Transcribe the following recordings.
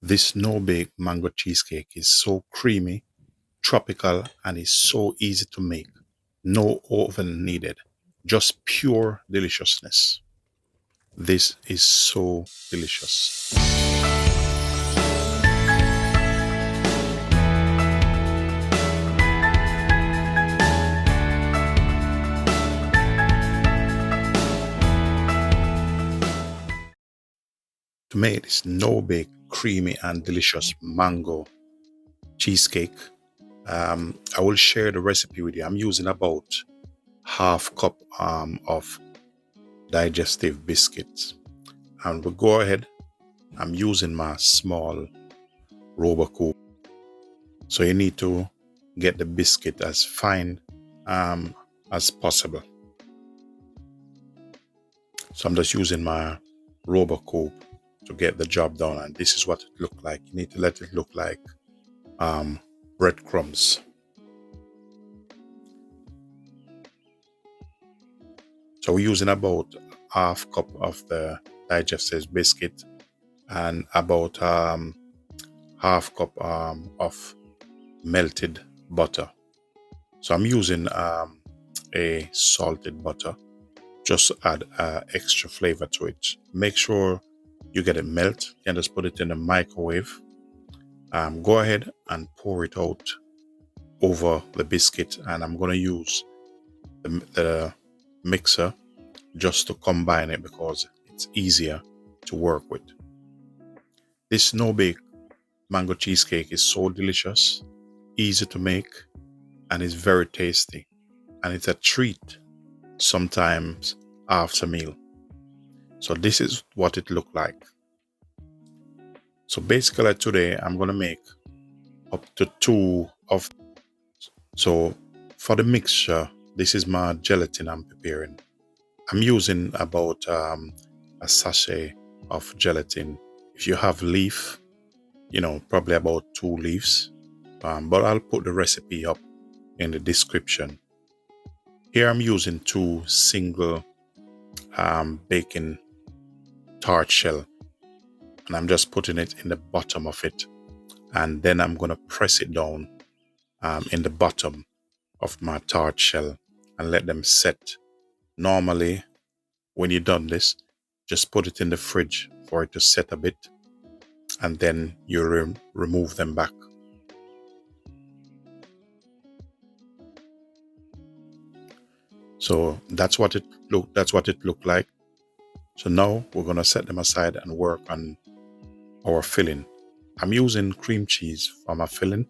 This no-bake mango cheesecake is so creamy, tropical, and is so easy to make. No oven needed, just pure deliciousness. This is so delicious. To make this no-bake, creamy, and delicious mango cheesecake, I will share the recipe with you. I'm using about half cup of digestive biscuits, and we'll go ahead. I'm using my small Robot. So you need to get the biscuit as fine as possible. So I'm just using my Robot to get the job done, and this is what it looked like. You need to let it look like breadcrumbs. So we're using about half cup of the digestive biscuit and about half cup of melted butter. So I'm using a salted butter just to add extra flavor to it. Make sure you get it melt and just put it in the microwave. Go ahead and pour it out over the biscuit, and I'm going to use the mixer just to combine it because it's easier to work with. This no-bake mango cheesecake is so delicious, easy to make, and it's very tasty, and it's a treat sometimes after meal. So this is what it looked like. So basically today I'm going to make up to 2 of. So for the mixture, this is my gelatin I'm preparing. I'm using about a sachet of gelatin. If you have leaf, probably about 2 leaves, but I'll put the recipe up in the description. Here I'm using 2 single baking tart shell, and I'm just putting it in the bottom of it, and then I'm going to press it down in the bottom of my tart shell and let them set. Normally, when you've done this, just put it in the fridge for it to set a bit, and then you remove them back. So that's what it looked like. So now we're going to set them aside and work on our filling. I'm using cream cheese for my filling.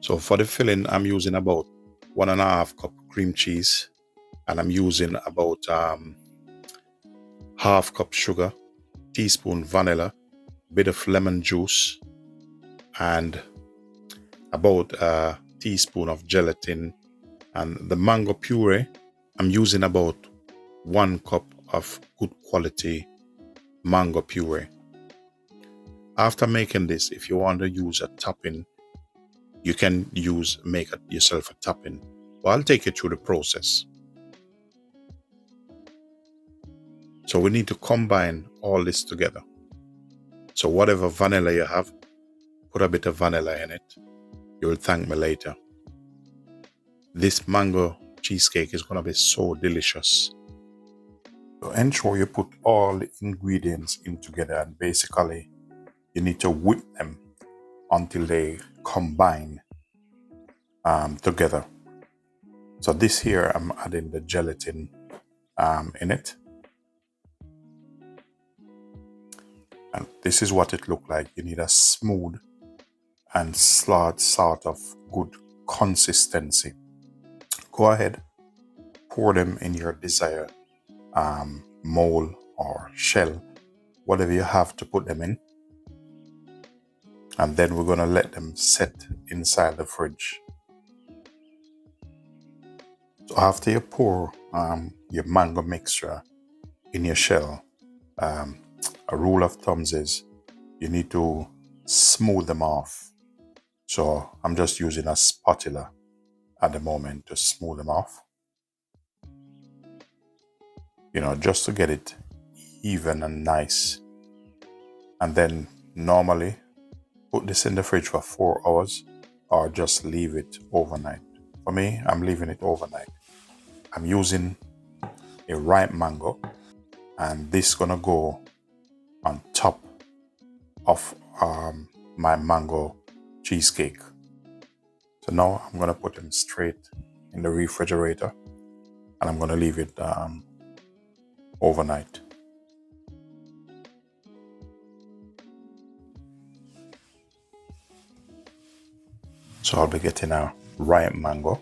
So for the filling, I'm using about 1.5 cup cream cheese, and I'm using about half cup sugar, teaspoon vanilla, bit of lemon juice, and about a teaspoon of gelatin. And the mango puree, I'm using about 1 cup of good quality mango puree. After making this, if you want to use a topping, you can make yourself a topping. But I'll take you through the process. So we need to combine all this together. So whatever vanilla you have, put a bit of vanilla in it. You will thank me later. This mango cheesecake is going to be so delicious. So ensure you put all the ingredients in together, and basically you need to whip them until they combine together. So this here, I'm adding the gelatin in it. And this is what it looked like. You need a smooth and sort of good consistency. Go ahead, pour them in your desired mold or shell, whatever you have to put them in. And then we're going to let them set inside the fridge. So after you pour your mango mixture in your shell, a rule of thumb is you need to smooth them off. So I'm just using a spatula at the moment to smooth them off. Just to get it even and nice. And then normally put this in the fridge for 4 hours or just leave it overnight. For me, I'm leaving it overnight. I'm using a ripe mango, and this gonna go on top of my mango cheesecake. So now I'm gonna put them straight in the refrigerator, and I'm gonna leave it overnight. So I'll be getting a ripe mango.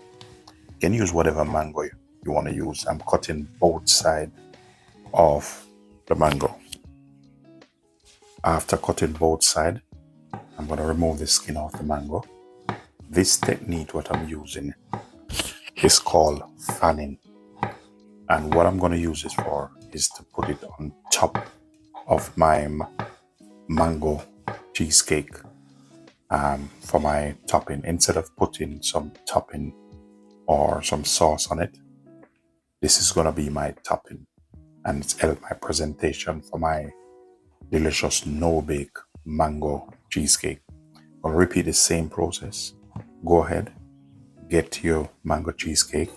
You can use whatever mango you want to use. I'm cutting both sides of the mango. After cutting both sides, I'm going to remove the skin off the mango. This technique, what I'm using, is called fanning. And what I'm going to use it for is to put it on top of my mango cheesecake for my topping. Instead of putting some topping or some sauce on it, this is going to be my topping. And it's helped my presentation for my delicious no-bake mango cheesecake. I'll repeat the same process. Go ahead, get your mango cheesecake,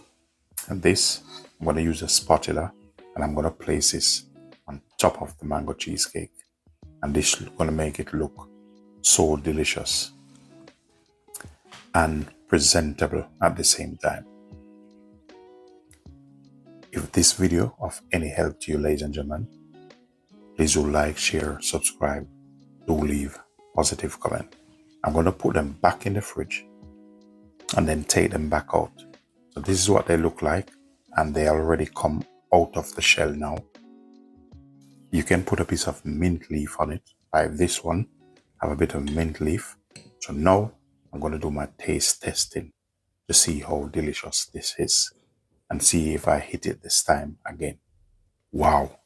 and this, I'm going to use a spatula, and I'm going to place this on top of the mango cheesecake, and this is going to make it look so delicious and presentable at the same time. If this video of any help to you, ladies and gentlemen, please do like, share, subscribe, do leave positive comment. I'm going to put them back in the fridge and then take them back out. So this is what they look like, and they already come out of the shell now. You can put a piece of mint leaf on it. Like this one, have a bit of mint leaf. So now I'm going to do my taste testing to see how delicious this is and see if I hit it this time again. Wow,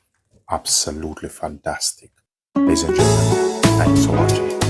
absolutely fantastic. Ladies and gentlemen, thanks for watching.